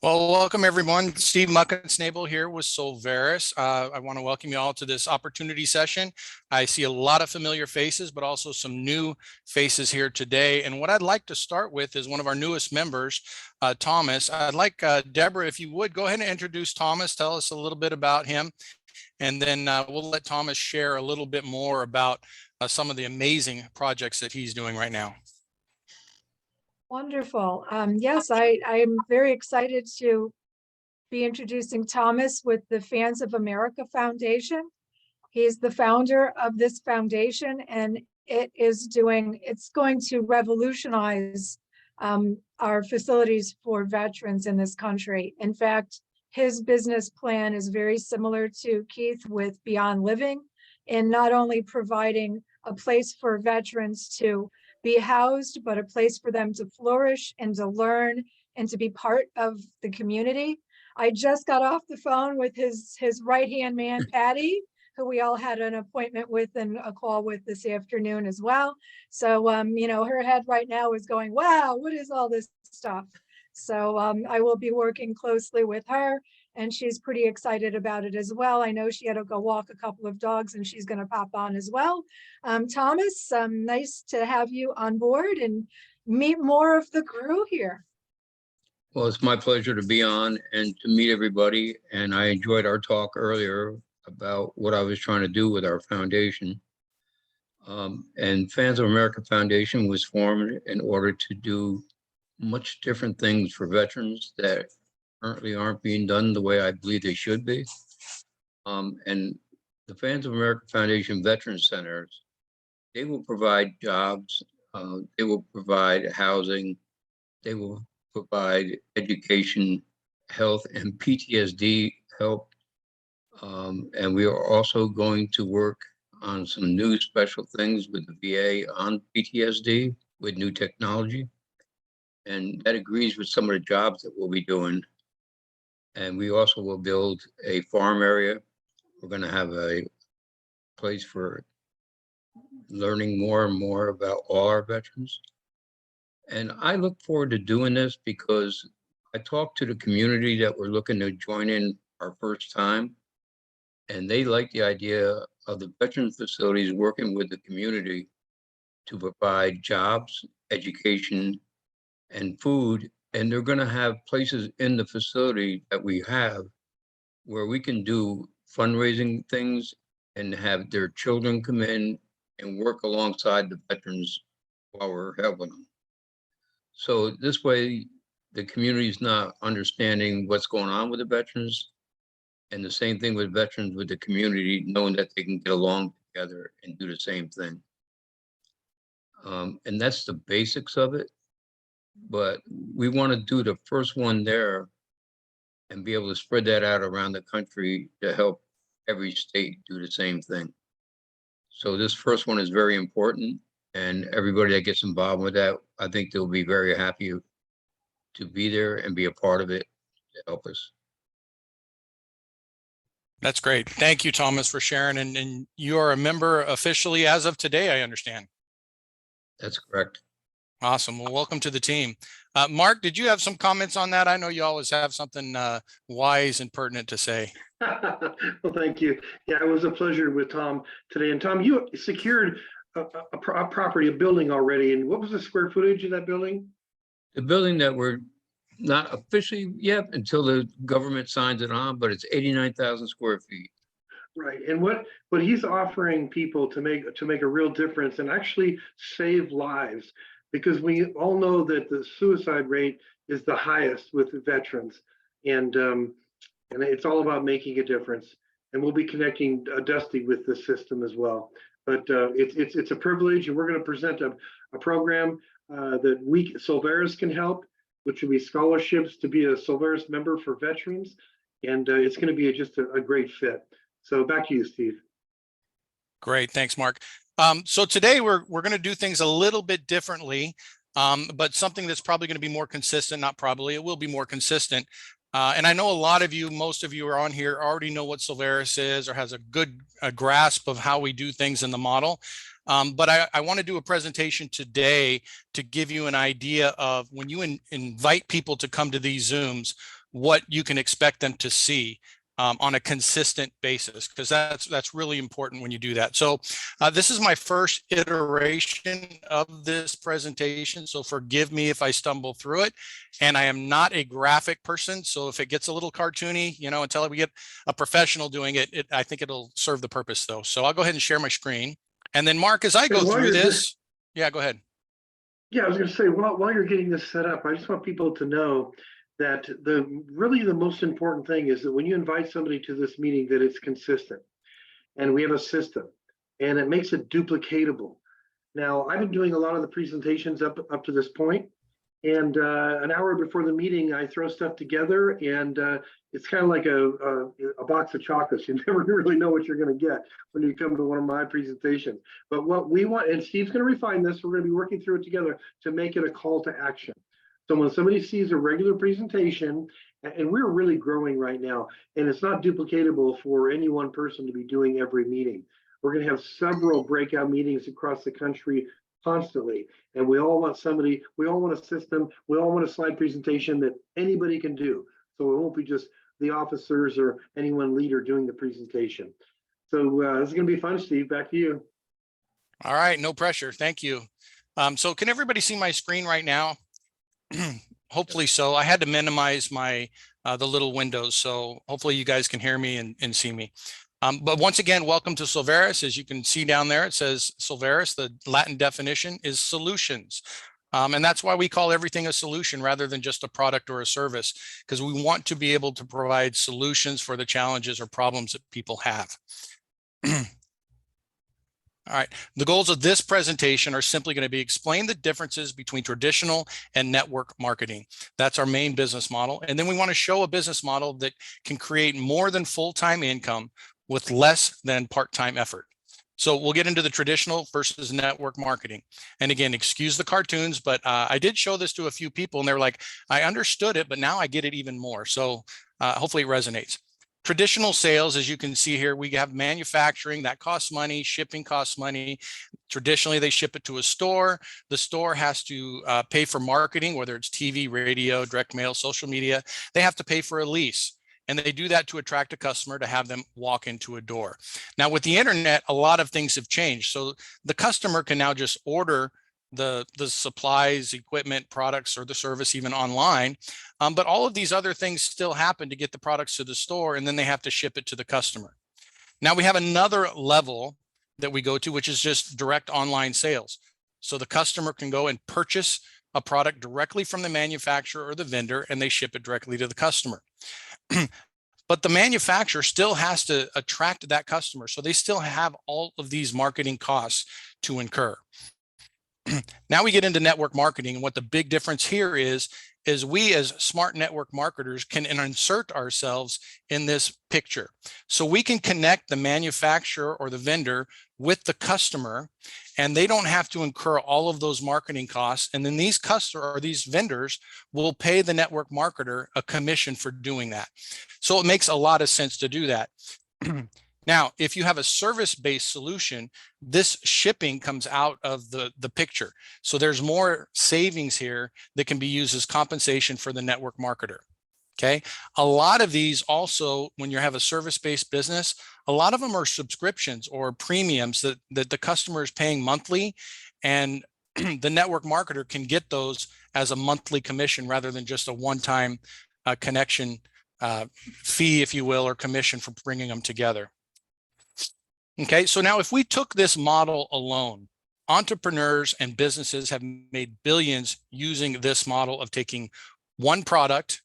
Well, welcome everyone. Steve Muckensnabel here with Solveres. I want to welcome you all to this opportunity session. I see a lot of familiar faces, but also some new faces here today. And what I'd like to start with is one of our newest members, Thomas. I'd like Deborah, if you would, go ahead and introduce Thomas. Tell us a little bit about him. And then we'll let Thomas share a little bit more about some of the amazing projects that he's doing right now. Wonderful. Yes, I'm very excited to be introducing Thomas with the Fans of America Foundation. He's the founder of this foundation, and it's going to revolutionize our facilities for veterans in this country. In fact, his business plan is very similar to Keith with Beyond Living, in not only providing a place for veterans to be housed, but a place for them to flourish and to learn and to be part of the community. I just got off the phone with his right-hand man, Patty, who we all had an appointment with and a call with this afternoon as well. So, her head right now is going, wow, what is all this stuff? So I will be working closely with her, and she's pretty excited about it as well. I know she had to go walk a couple of dogs, and she's going to pop on as well. Thomas, nice to have you on board and meet more of the crew here. Well, it's my pleasure to be on and to meet everybody. And I enjoyed our talk earlier about what I was trying to do with our foundation. And Fans of America Foundation was formed in order to do much different things for veterans that currently aren't being done the way I believe they should be. And the Fans of America Foundation Veteran Centers, they will provide jobs, they will provide housing, they will provide education, health, and PTSD help. And we are also going to work on some new special things with the VA on PTSD with new technology. And that agrees with some of the jobs that we'll be doing. And we also will build a farm area. We're going to have a place for learning more and more about all our veterans. And I look forward to doing this because I talked to the community that were looking to join in our first time, and they like the idea of the veteran facilities working with the community to provide jobs, education, and food. And they're going to have places in the facility that we have where we can do fundraising things and have their children come in and work alongside the veterans while we're helping them. So this way, the community is not understanding what's going on with the veterans, and the same thing with veterans with the community, knowing that they can get along together and do the same thing. And that's the basics of it. But we want to do the first one there and be able to spread that out around the country to help every state do the same thing. So this first one is very important, and everybody that gets involved with that, I think they'll be very happy to be there and be a part of it to help us. That's great. Thank you, Thomas, for sharing. And you are a member officially as of today, I understand. That's correct. Awesome. Well, welcome to the team. Mark, did you have some comments on that? I know you always have something wise and pertinent to say. Well, thank you. Yeah, it was a pleasure with Tom today. And Tom, you secured a property, a building already. And what was the square footage of that building? The building that we're not officially yet until the government signs it on, but it's 89,000 square feet. Right. And what he's offering people to make a real difference and actually save lives, because we all know that the suicide rate is the highest with veterans, and it's all about making a difference. And we'll be connecting Dusty with the system as well. But it's a privilege, and we're going to present a program that Solveres can help, which will be scholarships to be a Solveres member for veterans, and it's going to be just a great fit. So back to you, Steve. Great, thanks, Mark. So today we're going to do things a little bit differently, but something that's probably going to be more consistent. Not probably, it will be more consistent. And I know a lot of you, most of you are on here already know what Solveres is or has a good grasp of how we do things in the model. But I want to do a presentation today to give you an idea of when you invite people to come to these Zooms, what you can expect them to see on a consistent basis, because that's really important when you do that. So this is my first iteration of this presentation, so forgive me if I stumble through it. And I am not a graphic person, so if it gets a little cartoony, you know, until we get a professional doing it, I think it'll serve the purpose though. So I'll go ahead and share my screen. And then Mark, as I go through this, yeah, go ahead. Yeah, I was going to say, while you're getting this set up, I just want people to know that really the most important thing is that when you invite somebody to this meeting, that it's consistent, and we have a system, and it makes it duplicatable. Now, I've been doing a lot of the presentations up to this point, and an hour before the meeting, I throw stuff together, and it's kind of like a box of chocolates. You never really know what you're going to get when you come to one of my presentations. But what we want, and Steve's going to refine this, we're going to be working through it together to make it a call to action. So when somebody sees a regular presentation, and we're really growing right now, and it's not duplicatable for any one person to be doing every meeting. We're going to have several breakout meetings across the country constantly. And we all want a system, we all want a slide presentation that anybody can do. So it won't be just the officers or any one leader doing the presentation. So this is going to be fun, Steve. Back to you. All right, no pressure. Thank you. So can everybody see my screen right now? Hopefully so. I had to minimize my the little windows, so hopefully you guys can hear me and see me. But once again, welcome to Solveres. As you can see down there, it says Solveres. The Latin definition is solutions. And that's why we call everything a solution rather than just a product or a service, because we want to be able to provide solutions for the challenges or problems that people have. All right, the goals of this presentation are simply going to be explain the differences between traditional and network marketing. That's our main business model. And then we want to show a business model that can create more than full-time income with less than part-time effort. So we'll get into the traditional versus network marketing. And again, excuse the cartoons, but I did show this to a few people and they were like, I understood it, but now I get it even more. So hopefully it resonates. Traditional sales, as you can see here, we have manufacturing that costs money, shipping costs money. Traditionally, they ship it to a store. The store has to pay for marketing, whether it's TV, radio, direct mail, social media. They have to pay for a lease. And they do that to attract a customer to have them walk into a door. Now, with the internet, a lot of things have changed. So the customer can now just order the supplies, equipment, products, or the service even online. But all of these other things still happen to get the products to the store, and then they have to ship it to the customer. Now we have another level that we go to, which is just direct online sales. So the customer can go and purchase a product directly from the manufacturer or the vendor, and they ship it directly to the customer. But the manufacturer still has to attract that customer. So they still have all of these marketing costs to incur. Now we get into network marketing, and what the big difference here is we as smart network marketers can insert ourselves in this picture. So we can connect the manufacturer or the vendor with the customer, and they don't have to incur all of those marketing costs. And then these customers or these vendors will pay the network marketer a commission for doing that. So it makes a lot of sense to do that. Now, if you have a service-based solution, this shipping comes out of the picture. So there's more savings here that can be used as compensation for the network marketer. Okay. A lot of these also, when you have a service-based business, a lot of them are subscriptions or premiums that the customer is paying monthly, and the network marketer can get those as a monthly commission rather than just a one-time connection fee, if you will, or commission for bringing them together. Okay, so now if we took this model alone, entrepreneurs and businesses have made billions using this model of taking one product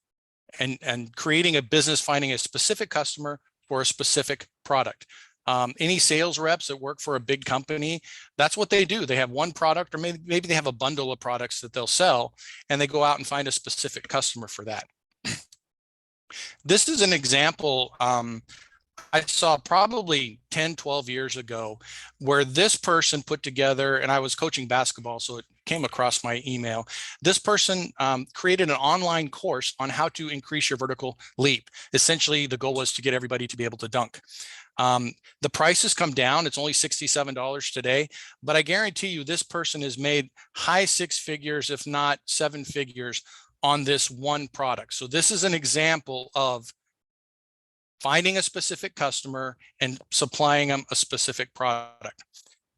and creating a business, finding a specific customer for a specific product. Any sales reps that work for a big company, that's what they do. They have one product, or maybe they have a bundle of products that they'll sell, and they go out and find a specific customer for that. This is an example I saw probably 10, 12 years ago, where this person put together, and I was coaching basketball, so it came across my email. This person created an online course on how to increase your vertical leap. Essentially, the goal was to get everybody to be able to dunk. The price has come down. It's only $67 today, but I guarantee you this person has made high six figures, if not seven figures, on this one product. So this is an example of finding a specific customer and supplying them a specific product.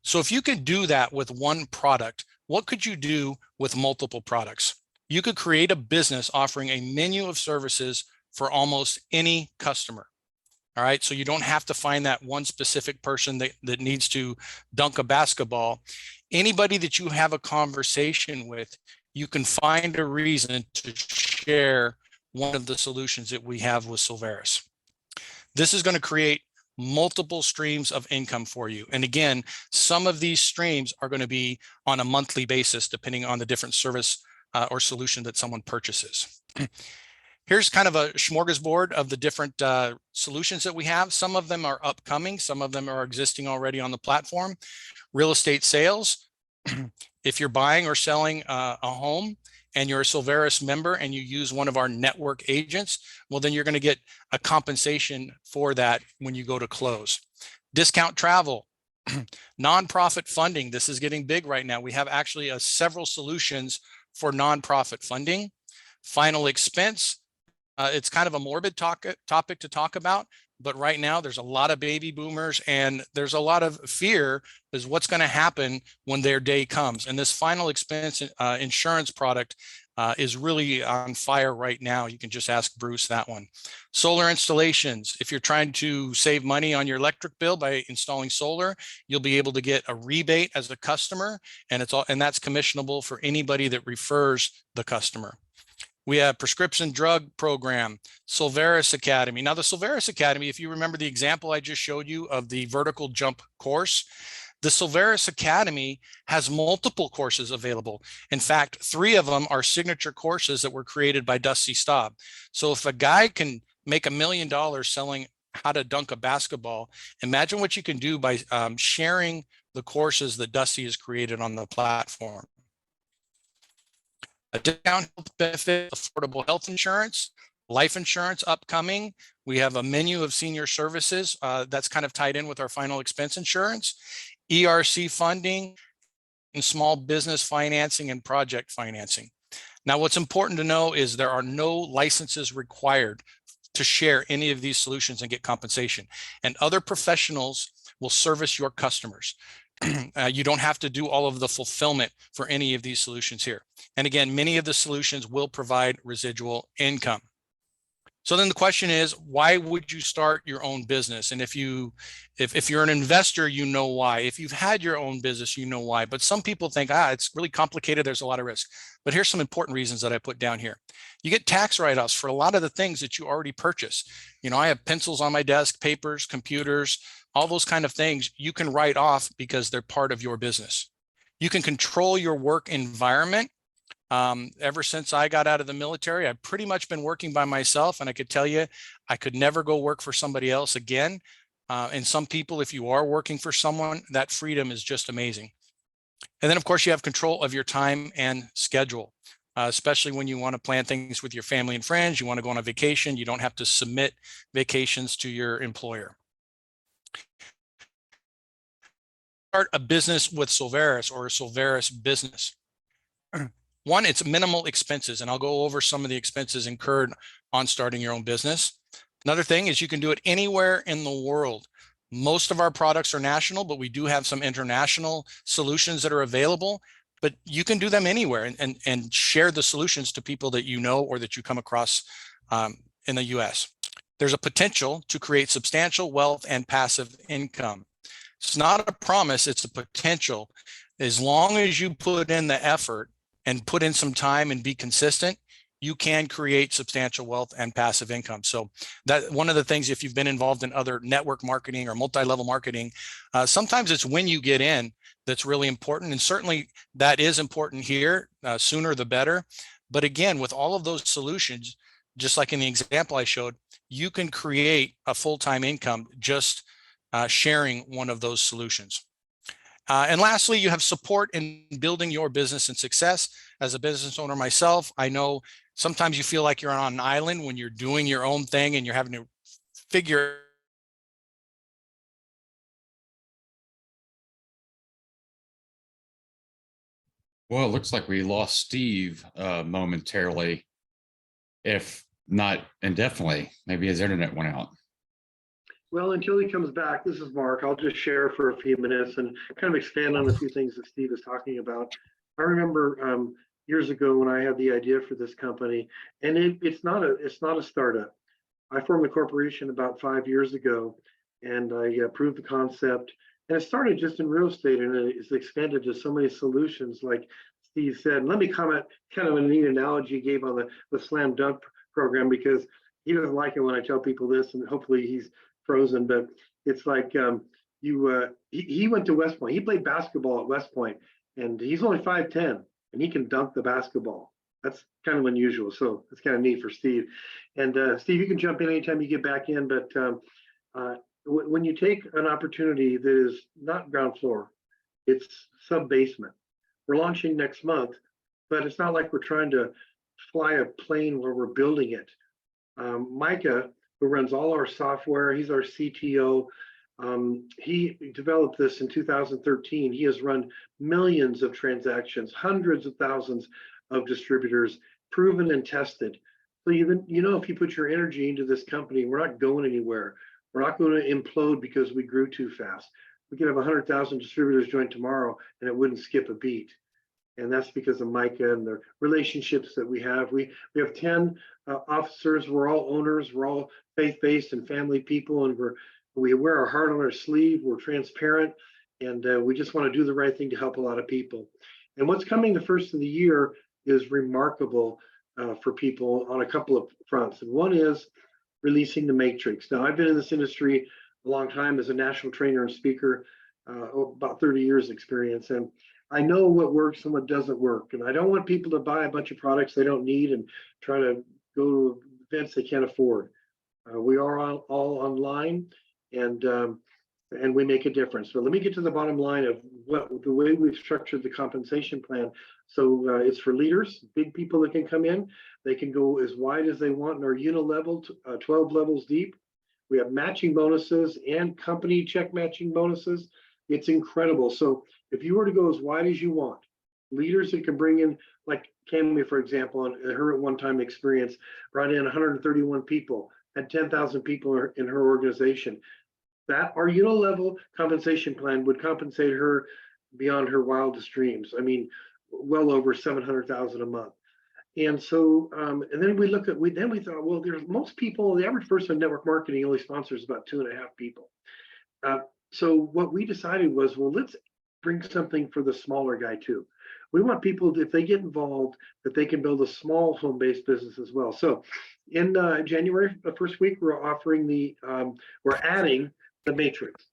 So if you could do that with one product, what could you do with multiple products? You could create a business offering a menu of services for almost any customer. All right, so you don't have to find that one specific person that needs to dunk a basketball. Anybody that you have a conversation with, you can find a reason to share one of the solutions that we have with Solveres. This is going to create multiple streams of income for you. And again, some of these streams are going to be on a monthly basis, depending on the different service or solution that someone purchases. Here's kind of a smorgasbord of the different solutions that we have. Some of them are upcoming. Some of them are existing already on the platform. Real estate sales. If you're buying or selling a home and you're a Solveres member and you use one of our network agents, well, then you're going to get a compensation for that when you go to close. Discount travel. Nonprofit funding. This is getting big right now. We have actually several solutions for nonprofit funding. Final expense. It's kind of a morbid topic to talk about, but right now there's a lot of baby boomers and there's a lot of fear is what's going to happen when their day comes. And this final expense insurance product is really on fire right now. You can just ask Bruce that one. Solar installations. If you're trying to save money on your electric bill by installing solar, you'll be able to get a rebate as a customer, and that's commissionable for anybody that refers the customer. We have prescription drug program, Solveres Academy. Now the Solveres Academy, if you remember the example I just showed you of the vertical jump course, the Solveres Academy has multiple courses available. In fact, 3 of them are signature courses that were created by Dusty Staub. So if a guy can make $1 million selling how to dunk a basketball, imagine what you can do by sharing the courses that Dusty has created on the platform. A discount health benefit, affordable health insurance, life insurance upcoming. We have a menu of senior services that's kind of tied in with our final expense insurance, ERC funding, and small business financing and project financing. Now, what's important to know is there are no licenses required to share any of these solutions and get compensation. And other professionals will service your customers. You don't have to do all of the fulfillment for any of these solutions here. And again, many of the solutions will provide residual income. So then the question is, why would you start your own business? And if you're an investor, you know why. If you've had your own business, you know why. But some people think, it's really complicated. There's a lot of risk. But here's some important reasons that I put down here. You get tax write-offs for a lot of the things that you already purchase. You know, I have pencils on my desk, papers, computers, all those kind of things you can write off because they're part of your business. You can control your work environment. Ever since I got out of the military, I've pretty much been working by myself, and I could tell you, I could never go work for somebody else again. And some people, if you are working for someone, that freedom is just amazing. And then, of course, you have control of your time and schedule, especially when you want to plan things with your family and friends. You want to go on a vacation. You don't have to submit vacations to your employer. Start a business with Solveres or a Solveres business. One, it's minimal expenses, and I'll go over some of the expenses incurred on starting your own business. Another thing is you can do it anywhere in the world. Most of our products are national, but we do have some international solutions that are available, but you can do them anywhere and share the solutions to people that you know or that you come across in the US. There's a potential to create substantial wealth and passive income. It's not a promise, it's a potential. As long as you put in the effort and put in some time and be consistent, you can create substantial wealth and passive income. So that one of the things, if you've been involved in other network marketing or multi-level marketing, sometimes it's when you get in that's really important. And certainly that is important here, sooner the better. But again, with all of those solutions, just like in the example I showed, you can create a full-time income just sharing one of those solutions. And lastly, you have support in building your business and success. As a business owner myself, I know sometimes you feel like you're on an island when you're doing your own thing and you're having to figure. Well, it looks like we lost Steve momentarily. if not indefinitely. Maybe his internet went out. Well, until he comes back, this is Mark. I'll just share for a few minutes and kind of expand on a few things that Steve is talking about. I remember years ago when I had the idea for this company, and it's not a startup. I formed a corporation about 5 years ago, and I proved the concept. And it started just in real estate, and it's expanded to so many solutions, like Steve said. And let me comment, kind of a neat analogy he gave on the slam dunk program, because he doesn't like it when I tell people this, and hopefully he's frozen. But it's like he went to West Point. He played basketball at West Point, and he's only 5'10", and he can dunk the basketball. That's kind of unusual. So it's kind of neat for Steve. And Steve, you can jump in anytime you get back in. But when you take an opportunity that is not ground floor, it's sub basement. We're launching next month, but it's not like we're trying to fly a plane where we're building it. Micah, who runs all our software, he's our CTO. He developed this in 2013. He has run millions of transactions, hundreds of thousands of distributors, proven and tested. So even, if you put your energy into this company, we're not going anywhere. We're not going to implode because we grew too fast. We could have 100,000 distributors join tomorrow and it wouldn't skip a beat. And that's because of Micah and the relationships that we have. We have 10 officers. We're all owners. We're all faith-based and family people, and we wear our heart on our sleeve. We're transparent, and we just want to do the right thing to help a lot of people. And what's coming the first of the year is remarkable for people on a couple of fronts. And one is releasing the matrix. Now, I've been in this industry a long time as a national trainer and speaker, about 30 years experience, and I know what works and what doesn't work. And I don't want people to buy a bunch of products they don't need and try to go to events they can't afford. We are all online, and we make a difference. So let me get to the bottom line of the way we've structured the compensation plan. So it's for leaders, big people that can come in. They can go as wide as they want in our Unilevel, 12 levels deep. We have matching bonuses and company check matching bonuses. It's incredible. So if you were to go as wide as you want, leaders that can bring in, like Cammy, for example, and her at one time experience, brought in 131 people, had 10,000 people in her organization. That our Unilevel compensation plan would compensate her beyond her wildest dreams. I mean, well over 700,000 a month. And so, and then we thought, well, there's most people, the average person in network marketing only sponsors about 2.5 people. So what we decided was, well, let's bring something for the smaller guy too. We want people, if they get involved, that they can build a small home-based business as well. So in January, the first week, we're offering we're adding the matrix.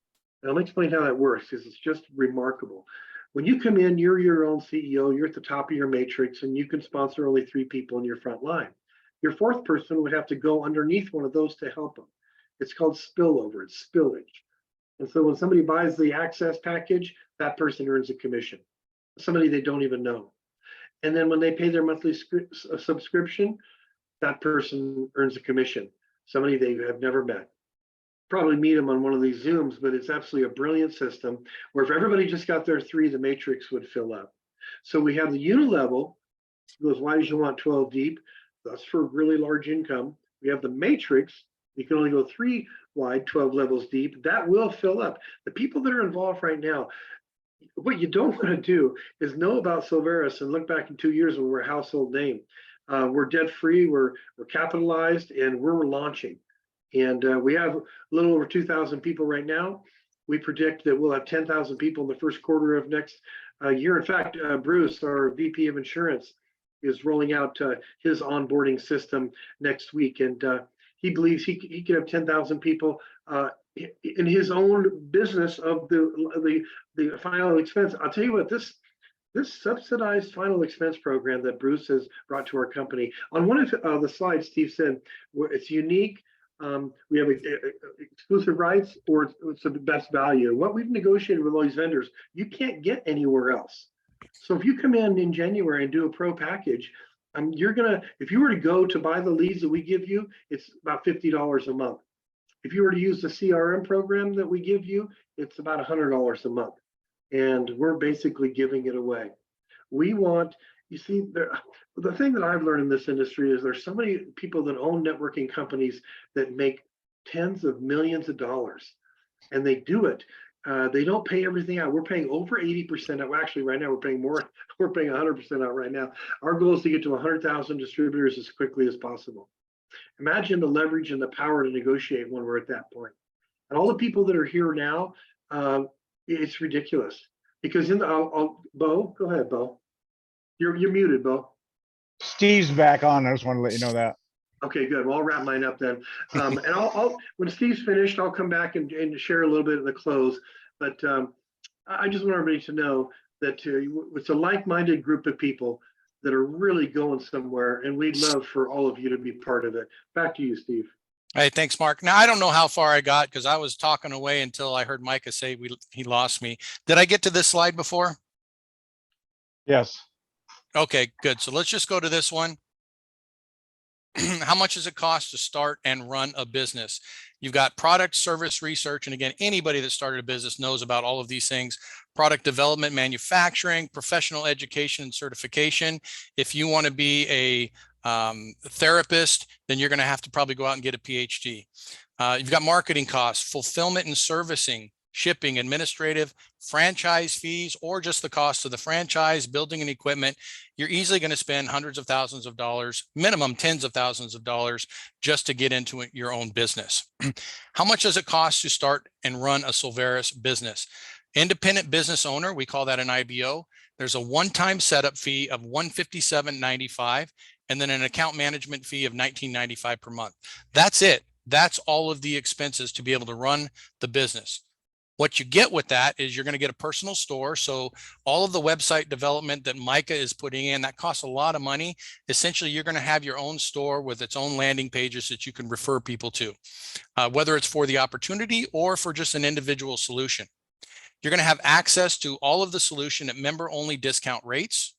Now, let me explain how that works, because it's just remarkable. When you come in, you're your own CEO, you're at the top of your matrix, and you can sponsor only 3 people in your front line. Your 4th person would have to go underneath one of those to help them. It's called spillover, it's spillage. And so when somebody buys the access package, that person earns a commission, somebody they don't even know. And then when they pay their monthly subscription, that person earns a commission, somebody they have never met. Probably meet them on one of these Zooms, but it's absolutely a brilliant system where if everybody just got their 3, the matrix would fill up. So we have the Unilevel, goes wide as you want, 12 deep. That's for really large income. We have the matrix. You can only go 3 wide, 12 levels deep. That will fill up. The people that are involved right now, what you don't want to do is know about Solveres and look back in 2 years when we're a household name. We're debt free, we're capitalized, and we're launching. And we have a little over 2,000 people right now. We predict that we'll have 10,000 people in the first quarter of next year. In fact, Bruce, our VP of insurance, is rolling out his onboarding system next week. And he believes he could have 10,000 people in his own business of the final expense. I'll tell you what, this subsidized final expense program that Bruce has brought to our company, on one of the slides, Steve said, it's unique. We have exclusive rights, or it's the best value. What we've negotiated with all these vendors, you can't get anywhere else. So if you come in January and do a pro package, if you were to go to buy the leads that we give you, it's about $50 a month. If you were to use the CRM program that we give you, it's about $100 a month. And we're basically giving it away. We want you see, the thing that I've learned in this industry is there's so many people that own networking companies that make tens of millions of dollars, and they do it. They don't pay everything out. We're paying over 80% out. Well, actually, right now we're paying more. We're paying 100% out right now. Our goal is to get to 100,000 distributors as quickly as possible. Imagine the leverage and the power to negotiate when we're at that point. And all the people that are here now, it's ridiculous. Because Bo, go ahead, Bo. You're muted, Bo. Steve's back on. I just want to let you know that. Okay, good. Well, I'll wrap mine up then. And I'll when Steve's finished, I'll come back and share a little bit in the close. But I just want everybody to know that it's a like-minded group of people that are really going somewhere, and we'd love for all of you to be part of it. Back to you, Steve. Hey, thanks, Mark. Now, I don't know how far I got because I was talking away until I heard Micah say he lost me. Did I get to this slide before? Yes. Okay, good. So let's just go to this one. How much does it cost to start and run a business? You've got product, service, research. And again, anybody that started a business knows about all of these things: product development, manufacturing, professional education, and certification. If you want to be a therapist, then you're going to have to probably go out and get a PhD. You've got marketing costs, fulfillment and servicing, shipping, administrative, franchise fees, or just the cost of the franchise, building and equipment. You're easily going to spend hundreds of thousands of dollars, minimum tens of thousands of dollars, just to get into your own business. How much does it cost to start and run a Solveres business? Independent business owner, we call that an IBO. There's a one-time setup fee of $157.95, and then an account management fee of $19.95 per month. That's it. That's all of the expenses to be able to run the business. What you get with that is you're going to get a personal store. So all of the website development that Micah is putting in, that costs a lot of money. Essentially, you're going to have your own store with its own landing pages that you can refer people to, whether it's for the opportunity or for just an individual solution. You're going to have access to all of the solution at member-only discount rates.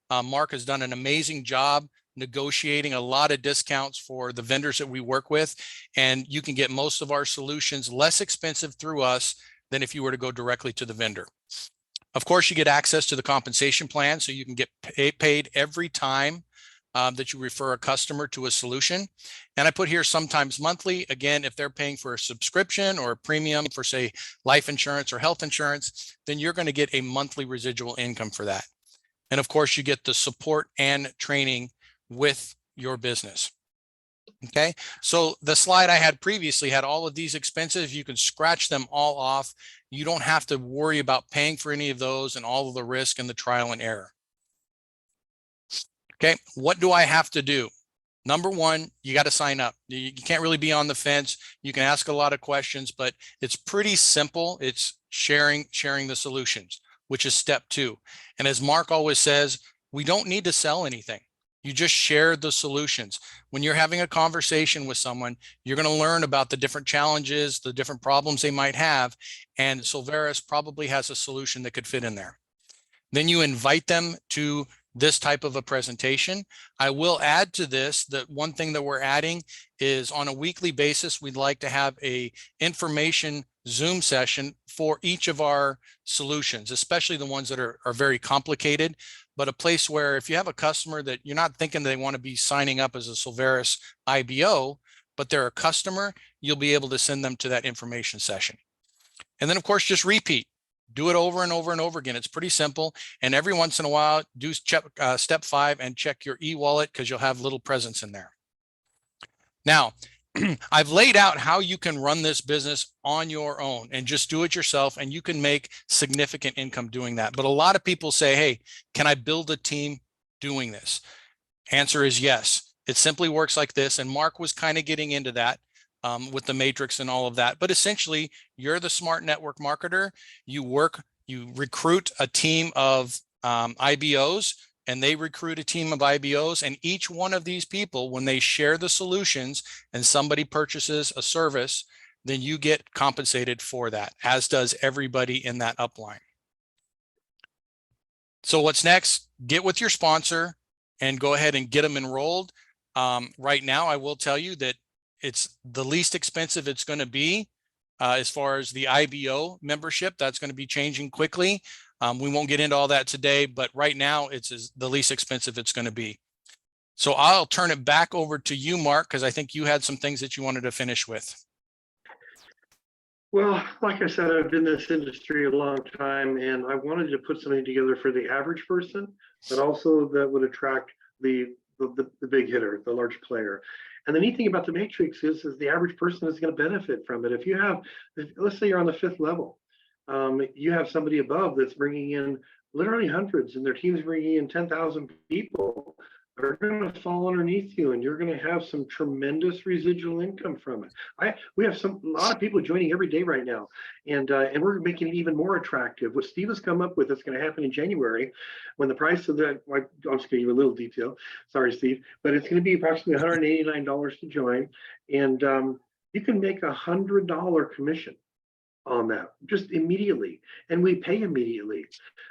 Mark has done an amazing job negotiating a lot of discounts for the vendors that we work with, and you can get most of our solutions less expensive through us than if you were to go directly to the vendor. Of course, you get access to the compensation plan, so you can get paid every time that you refer a customer to a solution. And I put here sometimes monthly. Again, if they're paying for a subscription or a premium for, say, life insurance or health insurance, then you're going to get a monthly residual income for that. And of course, you get the support and training with your business. Okay, so the slide I had previously had all of these expenses. You can scratch them all off. You don't have to worry about paying for any of those and all of the risk and the trial and error. Okay, what do I have to do? Number one, you got to sign up. You can't really be on the fence. You can ask a lot of questions, but it's pretty simple. It's sharing the solutions, which is step 2. And as Mark always says, we don't need to sell anything. You just share the solutions. When you're having a conversation with someone, you're going to learn about the different challenges, the different problems they might have, and Solveres probably has a solution that could fit in there. Then you invite them to this type of a presentation. I will add to this that one thing that we're adding is on a weekly basis, we'd like to have a information Zoom session for each of our solutions, especially the ones that are very complicated, but a place where if you have a customer that you're not thinking they want to be signing up as a Solveres IBO, but they're a customer, you'll be able to send them to that information session. And then of course, just repeat. Do it over and over and over again. It's pretty simple. And every once in a while, do step 5 and check your e-wallet because you'll have little presents in there. Now, I've laid out how you can run this business on your own and just do it yourself, and you can make significant income doing that. But a lot of people say, hey, can I build a team doing this? Answer is yes. It simply works like this. And Mark was kind of getting into that with the matrix and all of that. But essentially, you're the smart network marketer. You recruit a team of IBOs, and they recruit a team of IBOs, and each one of these people, when they share the solutions and somebody purchases a service, then you get compensated for that, as does everybody in that upline. So what's next? Get with your sponsor and go ahead and get them enrolled. Right now, I will tell you that it's the least expensive it's going to be as far as the IBO membership. That's going to be changing quickly. We won't get into all that today, but right now it's the least expensive it's going to be. So I'll turn it back over to you, Mark, because I think you had some things that you wanted to finish with. Well, like I said, I've been in this industry a long time, and I wanted to put something together for the average person, but also that would attract the big hitter, the large player. And the neat thing about the matrix is the average person is going to benefit from it. Let's say you're on the 5th level, you have somebody above that's bringing in literally hundreds, and their team's bringing in 10,000 people. Are going to fall underneath you, and you're going to have some tremendous residual income from it. We have a lot of people joining every day right now, and we're making it even more attractive. What Steve has come up with that's going to happen in January, when the price of that, I'm just going to give you a little detail. Sorry, Steve, but it's going to be approximately $189 to join, and you can make $100 commission on that just immediately, and we pay immediately.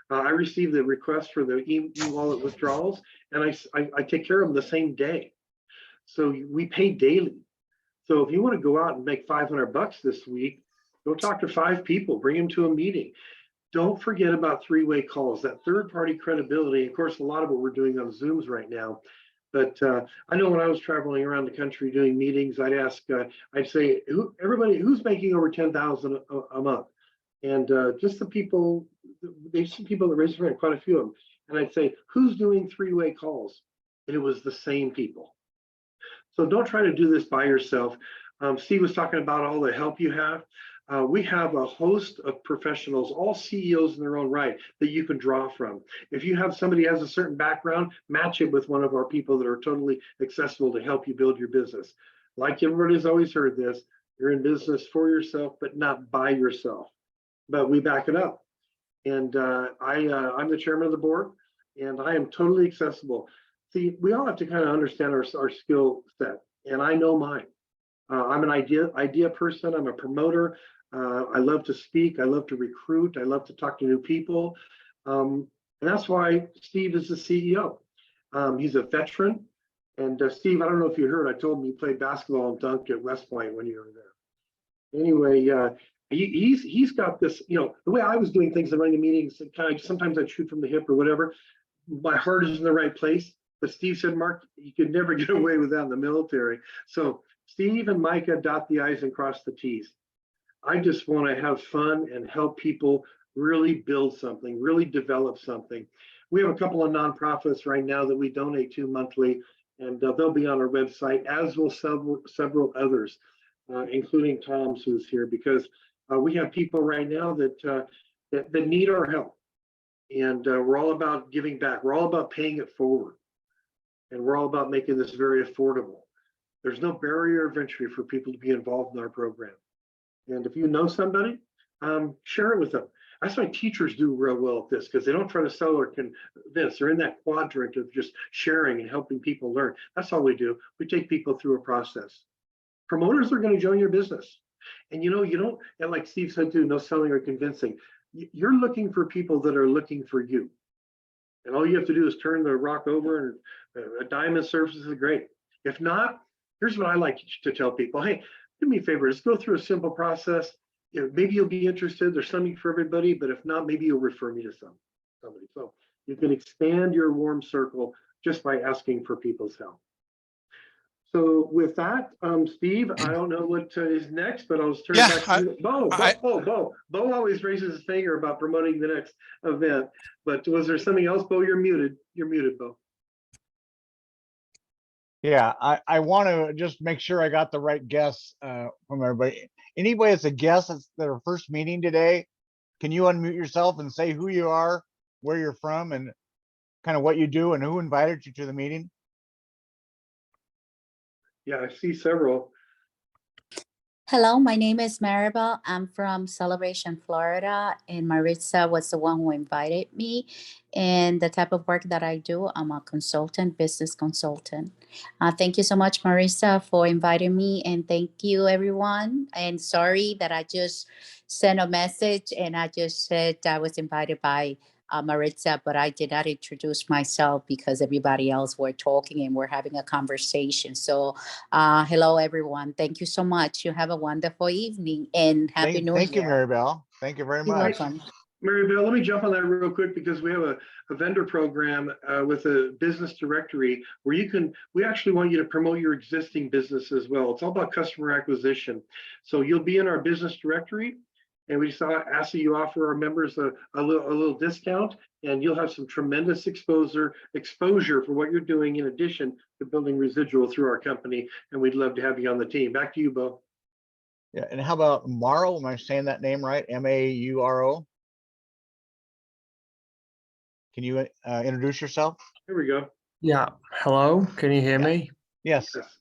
I receive the request for the e-wallet withdrawals, and I take care of them the same day. So we pay daily. So if you want to go out and make $500 this week, go talk to 5 people, bring them to a meeting. Don't forget about 3-way calls, that third-party credibility. Of course, a lot of what we're doing on Zooms right now. But I know when I was traveling around the country doing meetings, I'd ask, I'd say, everybody who's making over 10,000 a month, and just the people, there's some people that raised their hand, quite a few of them, and I'd say, who's doing 3-way calls? And it was the same people. So don't try to do this by yourself. Steve was talking about all the help you have. We have a host of professionals, all CEOs in their own right, that you can draw from. If you have somebody who has a certain background, match it with one of our people that are totally accessible to help you build your business. Like everybody's always heard this, you're in business for yourself, but not by yourself. But we back it up. And I'm the chairman of the board, and I am totally accessible. See, we all have to kind of understand our skill set, and I know mine. I'm an idea person. I'm a promoter. I love to speak. I love to recruit. I love to talk to new people. And that's why Steve is the CEO. He's a veteran. And Steve, I don't know if you heard, I told him you played basketball and dunked at West Point when you were there. Anyway, he's got this, the way I was doing things and running the meetings, kind of sometimes I'd shoot from the hip or whatever. My heart is in the right place. But Steve said, Mark, you could never get away with that in the military. So Steve and Micah dot the I's and cross the T's. I just want to have fun and help people really build something, really develop something. We have a couple of nonprofits right now that we donate to monthly, and they'll be on our website, as will several others, including Tom's, who's here, because we have people right now that need our help. And we're all about giving back. We're all about paying it forward. And we're all about making this very affordable. There's no barrier of entry for people to be involved in our program. And if you know somebody, share it with them. That's why teachers do real well at this, because they don't try to sell or convince. They're in that quadrant of just sharing and helping people learn. That's all we do. We take people through a process. Promoters are going to join your business. And you don't, and like Steve said too, no selling or convincing. You're looking for people that are looking for you. And all you have to do is turn the rock over, and a diamond surface is great. If not, here's what I like to tell people. Hey, do me a favor, just go through a simple process. Maybe you'll be interested. There's something for everybody, but if not, maybe you'll refer me to somebody. So you can expand your warm circle just by asking for people's help. So with that, Steve, I don't know what is next, but I'll just turn it back to you. Bo always raises his finger about promoting the next event. But was there something else, Bo? You're muted. You're muted, Bo. Yeah, I want to just make sure I got the right guess from everybody. Anybody that's a guest that's their first meeting today, can you unmute yourself and say who you are, where you're from, and kind of what you do and who invited you to the meeting? Yeah, I see several. Hello, my name is Maribel. I'm from Celebration, Florida, and Maritza was the one who invited me. And the type of work that I do, I'm a consultant, business consultant. Thank you so much, Marissa, for inviting me, and thank you, everyone. And sorry that I just sent a message and I just said I was invited by Maritza, but I did not introduce myself because everybody else were talking and we're having a conversation. So hello, everyone. Thank you so much. You have a wonderful evening and Happy New Year. Thank you, Maribel. Thank you very You're much. welcome. Mary Bell, let me jump on that real quick because we have a vendor program with a business directory where we actually want you to promote your existing business as well. It's all about customer acquisition. So you'll be in our business directory, and we ask that you offer our members a little discount, and you'll have some tremendous exposure for what you're doing in addition to building residual through our company. And we'd love to have you on the team. Back to you, Bo. Yeah, and how about Mauro? Am I saying that name right? M-A-U-R-O? Can you introduce yourself? Here we go. Yeah, hello, can you hear Yeah. me? Yes. Yes.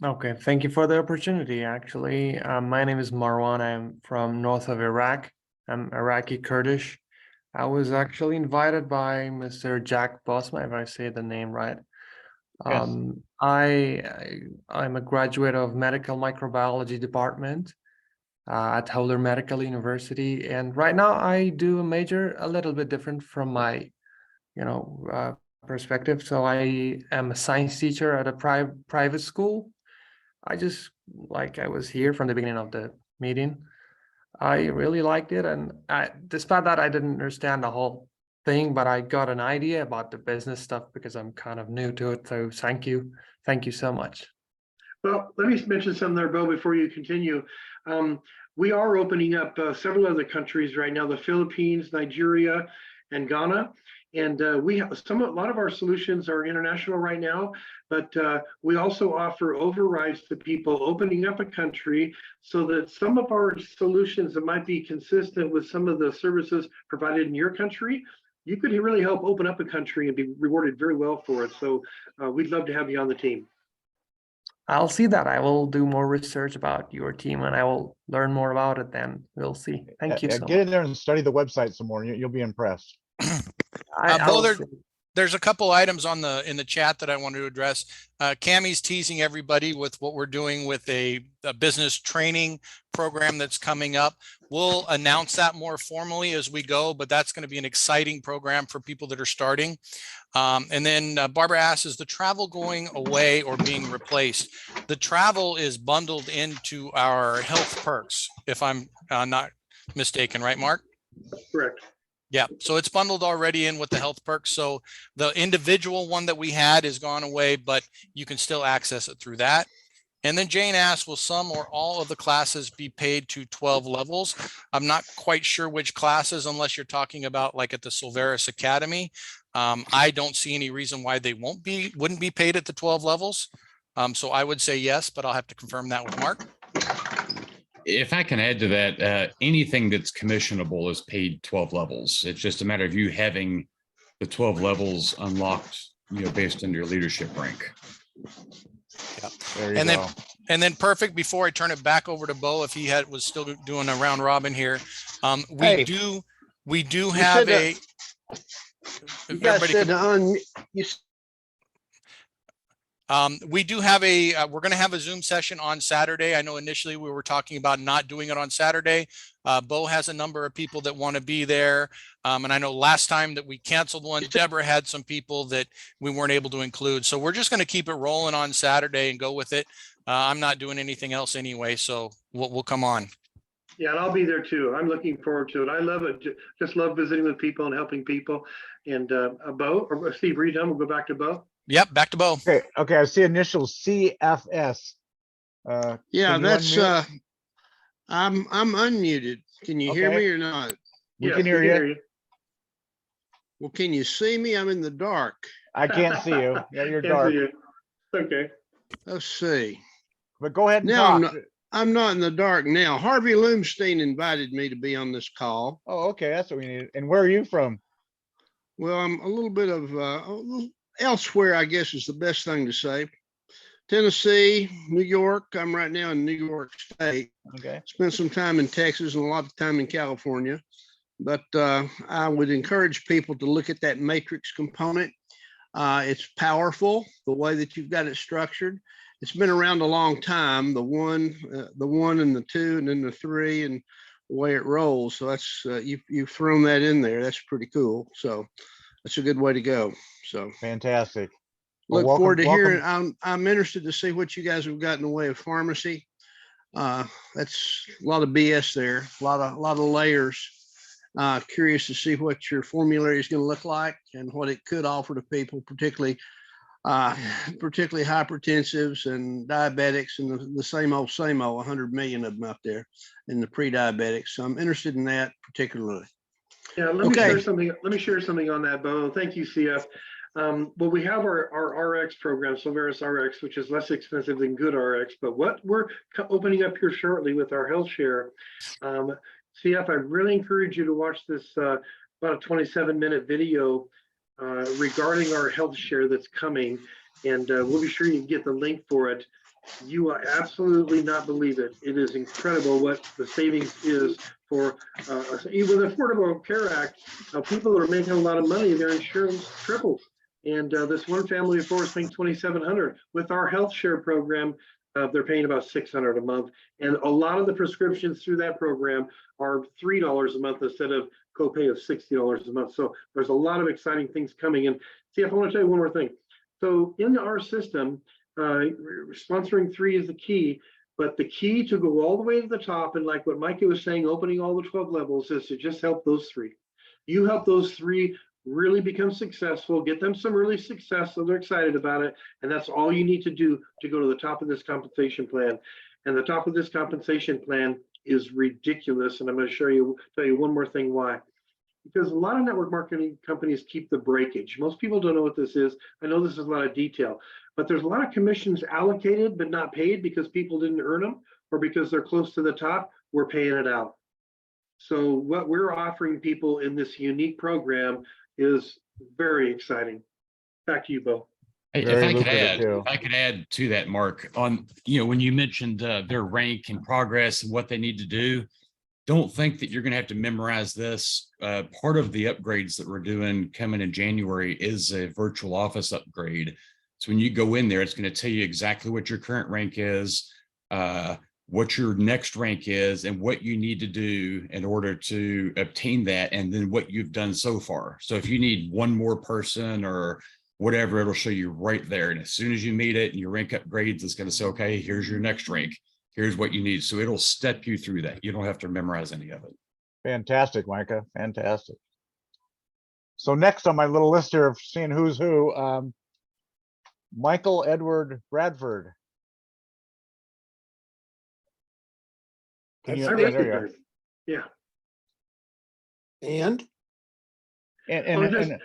Okay, thank you for the opportunity, actually. My name is Marwan, I'm from north of Iraq. I'm Iraqi Kurdish. I was actually invited by Mr. Jack Bosma, if I say the name right. Yes. I'm a graduate of medical microbiology department at Howler Medical University. And right now I do a major a little bit different from my, perspective. So I am a science teacher at a private school. I was here from the beginning of the meeting. I really liked it. And despite that, I didn't understand the whole thing, but I got an idea about the business stuff because I'm kind of new to it. So thank you. Thank you so much. Well, let me mention something there, Bo, before you continue. We are opening up several other countries right now, the Philippines, Nigeria, and Ghana. And we have a lot of our solutions are international right now, but we also offer overrides to people opening up a country so that some of our solutions that might be consistent with some of the services provided in your country, you could really help open up a country and be rewarded very well for it. So we'd love to have you on the team. I'll see that. I will do more research about your team and I will learn more about it then. We'll see. Thank you so Get in much. there and study the website some more. You'll be impressed. Bo, there's a couple items in the chat that I wanted to address. Cammie's teasing everybody with what we're doing with a business training program that's coming up. We'll announce that more formally as we go, but that's going to be an exciting program for people that are starting. And then Barbara asks, is the travel going away or being replaced? The travel is bundled into our health perks, if I'm not mistaken, right, Mark? Correct. Yeah, so it's bundled already in with the health perks. So the individual one that we had is gone away, but you can still access it through that. And then Jane asked, will some or all of the classes be paid to 12 levels? I'm not quite sure which classes, unless you're talking about like at the Solveres Academy. I don't see any reason why they wouldn't be paid at the 12 levels. So I would say yes, but I'll have to confirm that with Mark. If I can add to that, anything that's commissionable is paid 12 levels. It's just a matter of you having the 12 levels unlocked, based on your leadership rank. Yeah. There you go. And then perfect. Before I turn it back over to Bo, if he was still doing a round robin here, we do have a. You guys said we do have we're going to have a Zoom session on Saturday. I know initially we were talking about not doing it on Saturday. Bo has a number of people that want to be there. And I know last time that we canceled one, Deborah had some people that we weren't able to include. So we're just going to keep it rolling on Saturday and go with it. I'm not doing anything else anyway, so we'll come on. Yeah, and I'll be there too. I'm looking forward to it. I love it. Just love visiting with people and helping people. And Bo, or Steve, are you done? We'll go back to Bo. Yep, back to Bo. Okay, I see initials CFS. yeah, that's I'm unmuted. Can you hear Okay. me or not? We Yes, can hear you. Well, can you see me? I'm in the dark. I can't see you. Yeah, you're Can't dark. see you. Okay. Let's see. But go ahead and Now talk. I'm not in the dark now. Harvey Loomstein invited me to be on this call. Oh, okay, that's what we need. And where are you from? Well, I'm a little bit of elsewhere, I guess is the best thing to say. Tennessee, New York. I'm right now in New York State. Okay. Spent some time in Texas and a lot of time in California. But I would encourage people to look at that matrix component. It's powerful, the way that you've got it structured. It's been around a long time, the one and the two, and then the three, and the way it rolls. So that's you've thrown that in there. That's pretty cool. So that's a good way to go. So Fantastic. Well, look forward to welcome. hearing. I'm interested to see what you guys have got in the way of pharmacy. That's a lot of BS there, a lot of layers. Curious to see what your formulary is going to look like and what it could offer to people, particularly hypertensives and diabetics, and the same old, 100 million of them out there in the pre-diabetics. So I'm interested in that particularly. Yeah, let me Okay. share something. Let me share something on that, Bo. Thank you, CF. Well, we have our RX program, Solveres RX, which is less expensive than Good RX. But what we're opening up here shortly with our health share, CF, I really encourage you to watch this about a 27-minute video regarding our health share that's coming, and we'll be sure you get the link for it. You will absolutely not believe it. It is incredible what the savings is for even the Affordable Care Act. People that are making a lot of money, their insurance triples. And this one family of four is paying $2,700. With our health share program, they're paying about $600 a month. And a lot of the prescriptions through that program are $3 a month instead of copay of $60 a month. So there's a lot of exciting things coming. And see, if I want to tell you one more thing. So in our system, sponsoring 3 is the key, but the key to go all the way to the top, and like what Micah was saying, opening all the 12 levels, is to just help those 3. You help those 3 really become successful, get them some early success so they're excited about it, and that's all you need to do to go to the top of this compensation plan. And the top of this compensation plan is ridiculous, and I'm going to tell you one more thing why. Because a lot of network marketing companies keep the breakage. Most people don't know what this is. I know this is a lot of detail, but there's a lot of commissions allocated but not paid because people didn't earn them or because they're close to the top. We're paying it out. So what we're offering people in this unique program is very exciting. Back to you, Bo. Hey, Very if I could lucrative add, too. if I could add to that, Mark, on, when you mentioned their rank and progress and what they need to do, don't think that you're going to have to memorize this. Part of the upgrades that we're doing coming in January is a virtual office upgrade. So when you go in there, it's going to tell you exactly what your current rank is, what your next rank is, and what you need to do in order to obtain that, and then what you've done so far. So if you need one more person or whatever, it'll show you right there. And as soon as you meet it and your rank upgrades, it's going to say, okay, here's your next rank. Here's what you need. So it'll step you through that. You don't have to memorize any of it. Fantastic, Micah. Fantastic. So next on my little list here of seeing who's who, Michael Edward Bradford. Can That's you, I yeah, there you are. recognize. Yeah. And And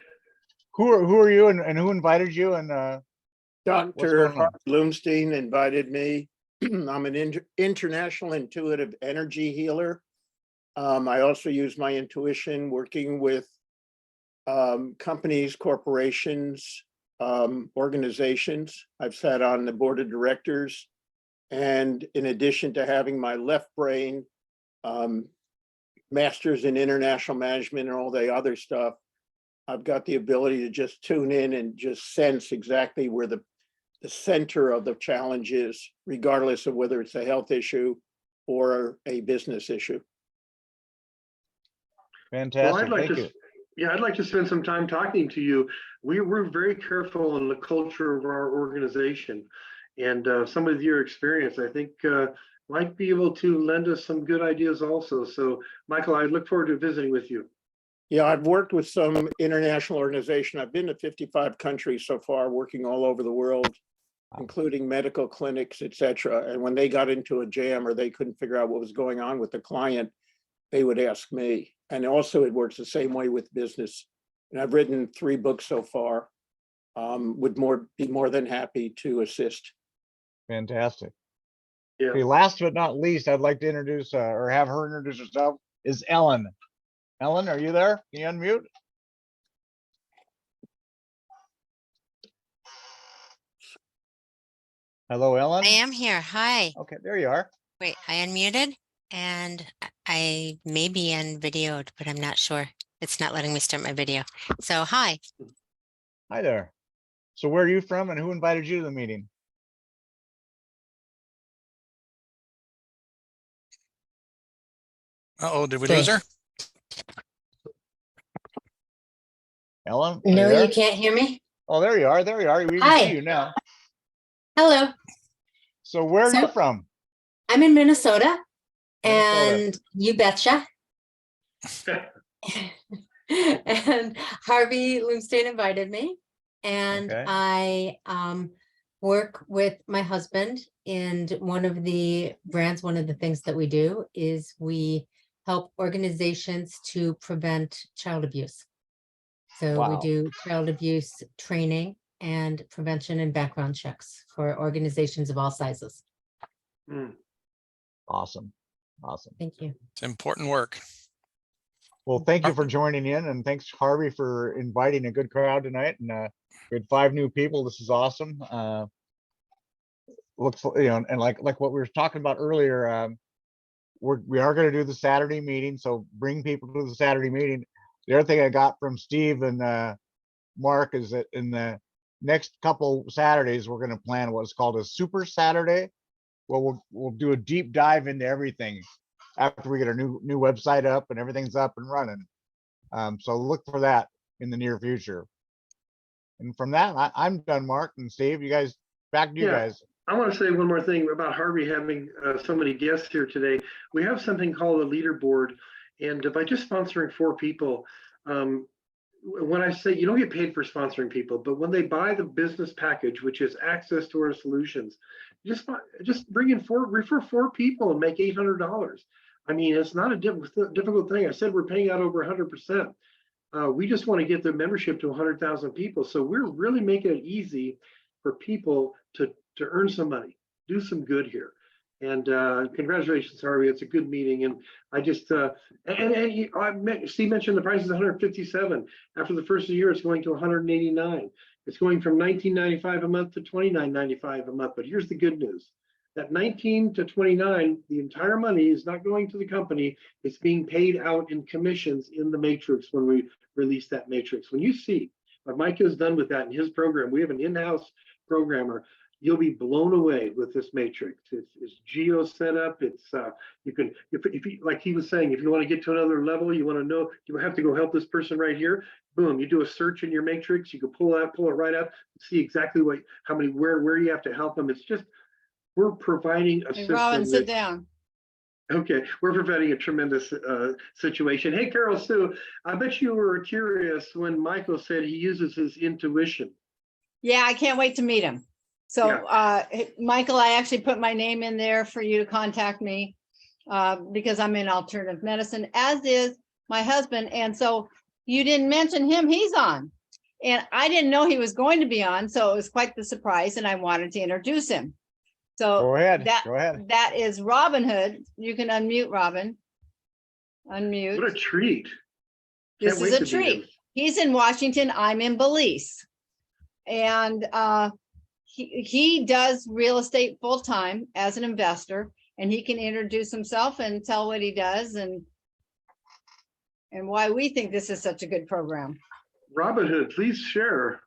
who are you and who invited you and what's Dr. going on? Hart Bloomstein invited me. I'm an international intuitive energy healer. I also use my intuition working with companies, corporations, organizations. I've sat on the board of directors. And in addition to having my left brain, master's in international management and all the other stuff, I've got the ability to just tune in and just sense exactly where the center of the challenge is, regardless of whether it's a health issue or a business issue. Fantastic. Well, Thank you. I'd like to spend some time talking to you. We're very careful in the culture of our organization, and some of your experience, I think, might be able to lend us some good ideas also. So, Michael, I look forward to visiting with you. Yeah, I've worked with some international organization. I've been to 55 countries so far, working all over the world, including medical clinics, et cetera. And when they got into a jam or they couldn't figure out what was going on with the client, they would ask me. And also it works the same way with business. And I've written 3 books so far. Would be more than happy to assist. Fantastic. Yeah. Okay, last but not least, I'd like to introduce or have her introduce herself, is Ellen. Ellen, are you there? Can you unmute? Hello, Ellen. I am here. Hi. Okay, there you are. Wait, I unmuted and I may be unvideoed, but I'm not sure. It's not letting me start my video. So hi. Hi there. So where are you from and who invited you to the meeting? Uh-oh, did we lose her? Ellen? are No, there? you can't hear me. Oh, there you are. There you are. We can Hi. see you now. Hello. So where are you from? I'm in Minnesota, Minnesota. and you betcha. And Harvey Loomstein invited me, and Okay. I work with my husband. And one of the brands, one of the things that we do is we help organizations to prevent child abuse. So we Wow. do child abuse training and prevention and background checks for organizations of all sizes. Mm. Awesome. Awesome. Thank you. It's important work. Well, thank you for joining in, and thanks Harvey for inviting a good crowd tonight, and we had 5 new people. This is awesome. Look for, and like what we were talking about earlier, we are going to do the Saturday meeting, so bring people to the Saturday meeting. The other thing I got from Steve and Mark is that in the next couple Saturdays, we're going to plan what's called a Super Saturday. Well, we'll do a deep dive into everything after we get our new website up and everything's up and running. So look for that in the near future. And from that, I'm done, Mark and Steve. You guys, back to you guys. I want to say one more thing about Harvey having so many guests here today. We have something called a leaderboard, and by just sponsoring 4 people, when I say you don't get paid for sponsoring people, but when they buy the business package, which is access to our solutions, just bring in refer 4 people and make $800. I mean, it's not a difficult thing. I said we're paying out over 100%. We just want to get the membership to 100,000 people. So we're really making it easy for people to earn some money, do some good here. And congratulations, Harvey. It's a good meeting. And I just, Steve mentioned the price is 157. After the first year, it's going to 189. It's going from $19.95 a month to $29.95 a month. But here's the good news. That 19 to 29, the entire money is not going to the company. It's being paid out in commissions in the matrix when we release that matrix. When you see what Mike has done with that in his program, we have an in-house programmer. You'll be blown away with this matrix. It's geo set up. It's you can, if you, like he was saying, if you want to get to another level, you want to know, you have to go help this person right here. Boom, you do a search in your matrix. You can pull it right up, see exactly how many, where you have to help them. It's just, we're providing a system. Robin, sit down. Okay, we're providing a tremendous situation. Hey, Carol Sue, I bet you were curious when Michael said he uses his intuition. Yeah, I can't wait to meet him. So, Michael, I actually put my name in there for you to contact me because I'm in alternative medicine, as is my husband. And so you didn't mention him, he's on. And I didn't know he was going to be on, so it was quite the surprise, and I wanted to introduce him. So Go ahead. That is Robin Hood. You can unmute Robin. Unmute. What a treat. This is a treat. He's in Washington. I'm in Belize. And he does real estate full time as an investor, and he can introduce himself and tell what he does and why we think this is such a good program. Robin Hood, please share.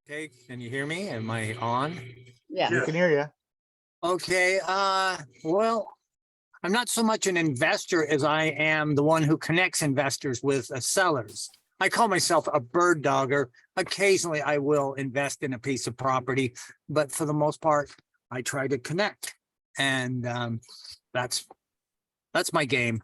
Okay, can you hear me? Am I on? Yes. We can hear you. Okay, well, I'm not so much an investor as I am the one who connects investors with sellers. I call myself a bird dogger. Occasionally I will invest in a piece of property, but for the most part, I try to connect. And that's my game.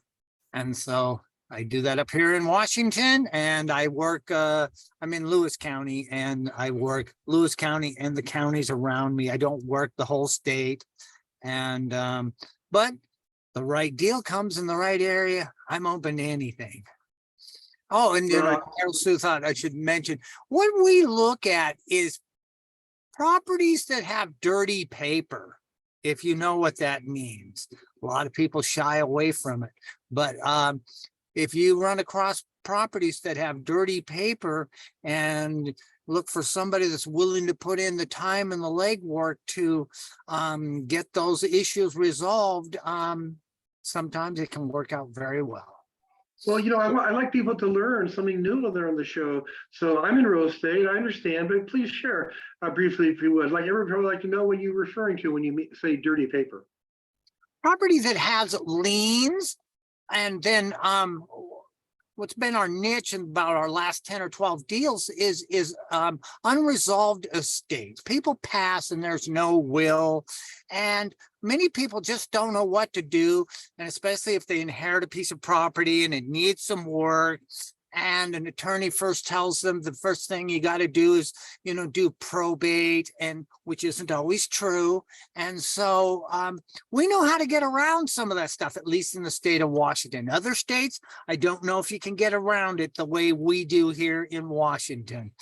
And so I do that up here in Washington, and I work, I'm in Lewis County, and I work Lewis County and the counties around me. I don't work the whole state. And, but the right deal comes in the right area. I'm open to anything. Oh, and Carol Sue thought I should mention, what we look at is properties that have dirty paper, if you know what that means. A lot of people shy away from it, but if you run across properties that have dirty paper and look for somebody that's willing to put in the time and the legwork to get those issues resolved, sometimes it can work out very well. Well, you know, I like people to learn something new when they're on the show. So I'm in real estate, I understand, but please share briefly, if you would. Like, everybody would like to know what you're referring to when you say dirty paper. Property that has liens, and then what's been our niche about our last 10 or 12 deals is unresolved estates. People pass and there's no will, and many people just don't know what to do. And especially if they inherit a piece of property and it needs some work, and an attorney first tells them the first thing you got to do is, do probate, and which isn't always true. And so we know how to get around some of that stuff, at least in the state of Washington. Other states, I don't know if you can get around it the way we do here in Washington.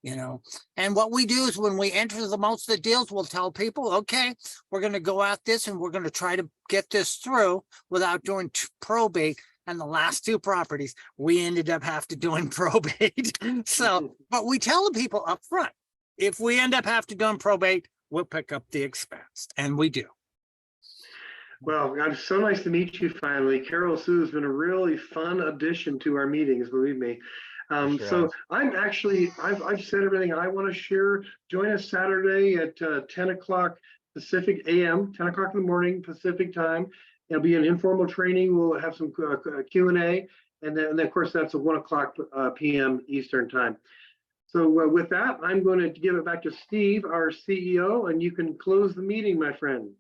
And what we do is when we enter the most of the deals, we'll tell people, okay, we're going to go at this and we're going to try to get this through without doing probate. And the last 2 properties, we ended up having to doing probate. So, but we tell the people up front, if we end up having to doing probate, we'll pick up the expense, and we do. Well, it's so nice to meet you finally. Carol Sue has been a really fun addition to our meetings, believe me. So I'm actually, I've said everything I want to share. Join us Saturday at 10 o'clock Pacific AM, 10 o'clock in the morning Pacific time. It'll be an informal training. We'll have some Q&A. And then of course, that's at 1 o'clock p.m. Eastern time. So with that, I'm going to give it back to Steve, our CEO, and you can close the meeting, my friend.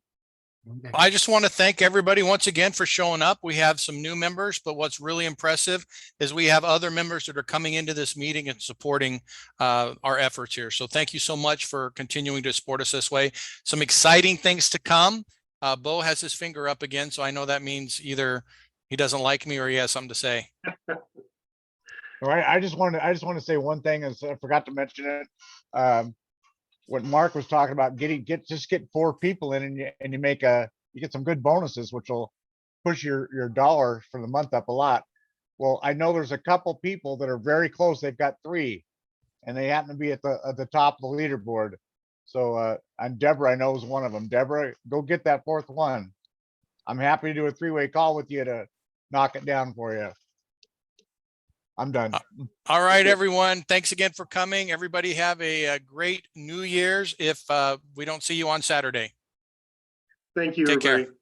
I just want to thank everybody once again for showing up. We have some new members, but what's really impressive is we have other members that are coming into this meeting and supporting our efforts here. So thank you so much for continuing to support us this way. Some exciting things to come. Bo has his finger up again, so I know that means either he doesn't like me or he has something to say. All right, I just want to say one thing, as I forgot to mention it. What Mark was talking about, just get 4 people in, and you get some good bonuses, which will push your dollar for the month up a lot. Well, I know there's a couple people that are very close. They've got 3, and they happen to be at the top of the leaderboard. So, and Deborah, I know, is one of them. Deborah, go get that 4th one. I'm happy to do a 3-way call with you to knock it down for you. I'm done. All right, everyone. Thanks again for coming. Everybody have a great New Year's if we don't see you on Saturday. Thank you, Take everybody. care.